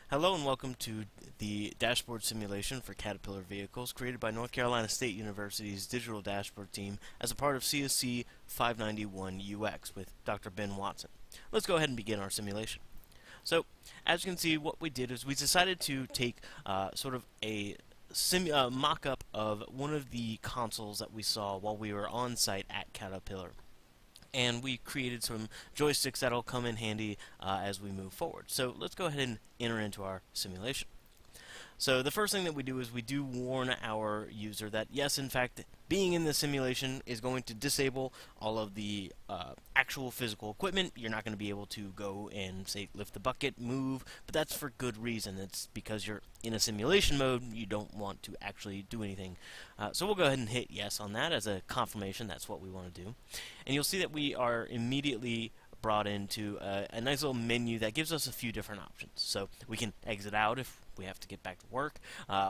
Hello and welcome to the dashboard simulation for Caterpillar vehicles created by North Carolina State University's digital dashboard team as a part of CSC 591 UX with Dr. Ben Watson. Let's go ahead and begin our simulation. So, as you can see, what we did is we decided to take sort of a mock-up of one of the consoles that we saw while we were on site at Caterpillar. And we created some joysticks that'll come in handy as we move forward. So let's go ahead and enter into our simulation. So the first thing that we do is we do warn our user that yes, in fact, being in the simulation is going to disable all of the actual physical equipment. You're not going to be able to go and, say, lift the bucket, move, but that's for good reason. It's because you're in a simulation mode, you don't want to actually do anything. So we'll go ahead and hit yes on that as a confirmation. That's what we want to do. And you'll see that we are immediately brought into a nice little menu that gives us a few different options. So we can exit out if we have to get back to work.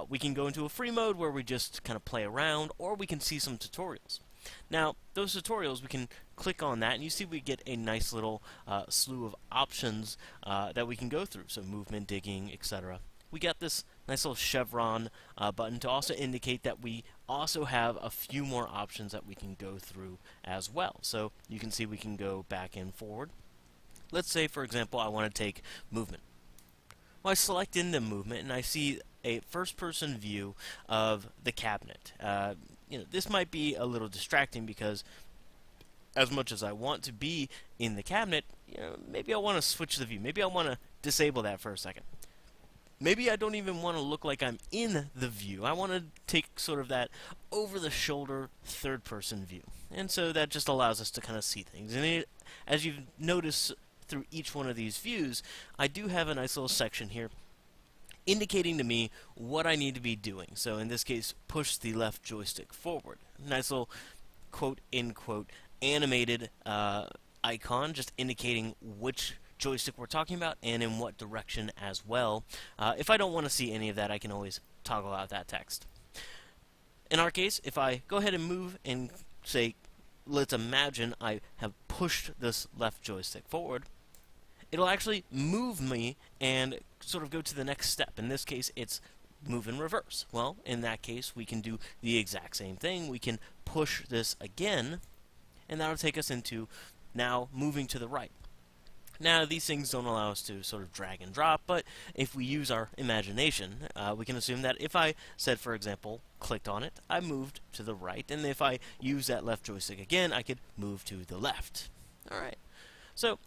We can go into a free mode where we just kind of play around, or we can see some tutorials. Now, those tutorials, we can click on that, and you see we get a nice little slew of options that we can go through. So movement, digging, etc. We got this nice little chevron button to also indicate that we also have a few more options that we can go through as well. So you can see we can go back and forward. Let's say, for example, I want to take movement. Well, I select into movement and I see a first-person view of the cabinet. This might be a little distracting because as much as I want to be in the cabinet, maybe I want to switch the view. Maybe I want to disable that for a second. Maybe I don't even want to look like I'm in the view. I want to take sort of that over-the-shoulder third-person view. And so that just allows us to kind of see things. And as you've noticed through each one of these views, I do have a nice little section here indicating to me what I need to be doing. So in this case, push the left joystick forward. Nice little quote-in-quote animated icon just indicating which joystick we're talking about and in what direction as well. If I don't want to see any of that, I can always toggle out that text. In our case, if I go ahead and move and say, let's imagine I have pushed this left joystick forward, it'll actually move me and sort of go to the next step. In this case, it's move in reverse. Well, in that case, we can do the exact same thing. We can push this again, and that'll take us into now moving to the right. Now, these things don't allow us to sort of drag and drop, but if we use our imagination, we can assume that if I said, for example, clicked on it, I moved to the right, and if I use that left joystick again, I could move to the left. Alright, so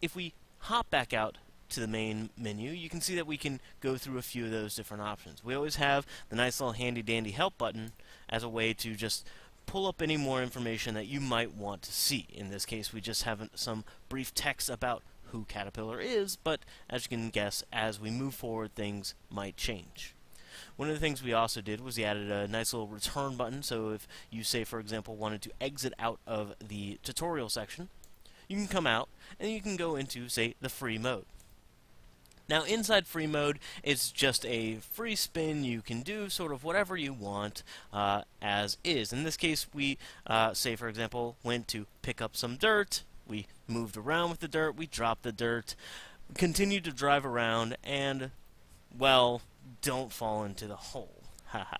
if we hop back out to the main menu, you can see that we can go through a few of those different options. We always have the nice little handy-dandy help button as a way to just pull up any more information that you might want to see. In this case, we just have some brief text about who Caterpillar is, but as you can guess, as we move forward, things might change. One of the things we also did was we added a nice little return button, so if you, say, for example, wanted to exit out of the tutorial section, you can come out and you can go into, say, the free mode. Now, inside free mode, it's just a free spin. You can do sort of whatever you want as is. In this case, we, say, for example, went to pick up some dirt. We moved around with the dirt, we dropped the dirt, continued to drive around, and, well, don't fall into the hole. Haha.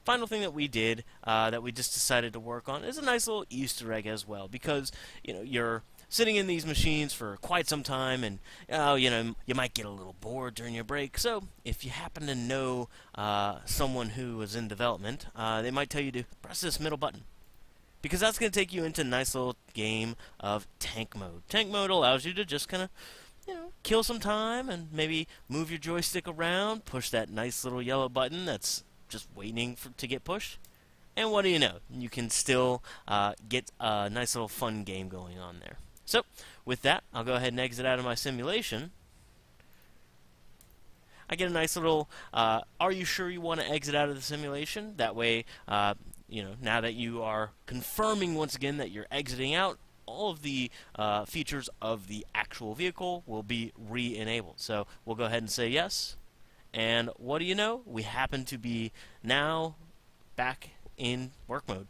Final thing that we did, that we just decided to work on, is a nice little Easter egg as well, because, you're sitting in these machines for quite some time, and, you might get a little bored during your break, so if you happen to know someone who is in development, they might tell you to press this middle button. Because that's going to take you into a nice little game of tank mode. Tank mode allows you to just kind of, kill some time and maybe move your joystick around, push that nice little yellow button that's just waiting to get pushed. And what do you know? You can still get a nice little fun game going on there. So, with that, I'll go ahead and exit out of my simulation. I get a nice little, are you sure you want to exit out of the simulation? That way, now that you are confirming once again that you're exiting out, all of the features of the actual vehicle will be re-enabled. So we'll go ahead and say yes. And what do you know? We happen to be now back in work mode.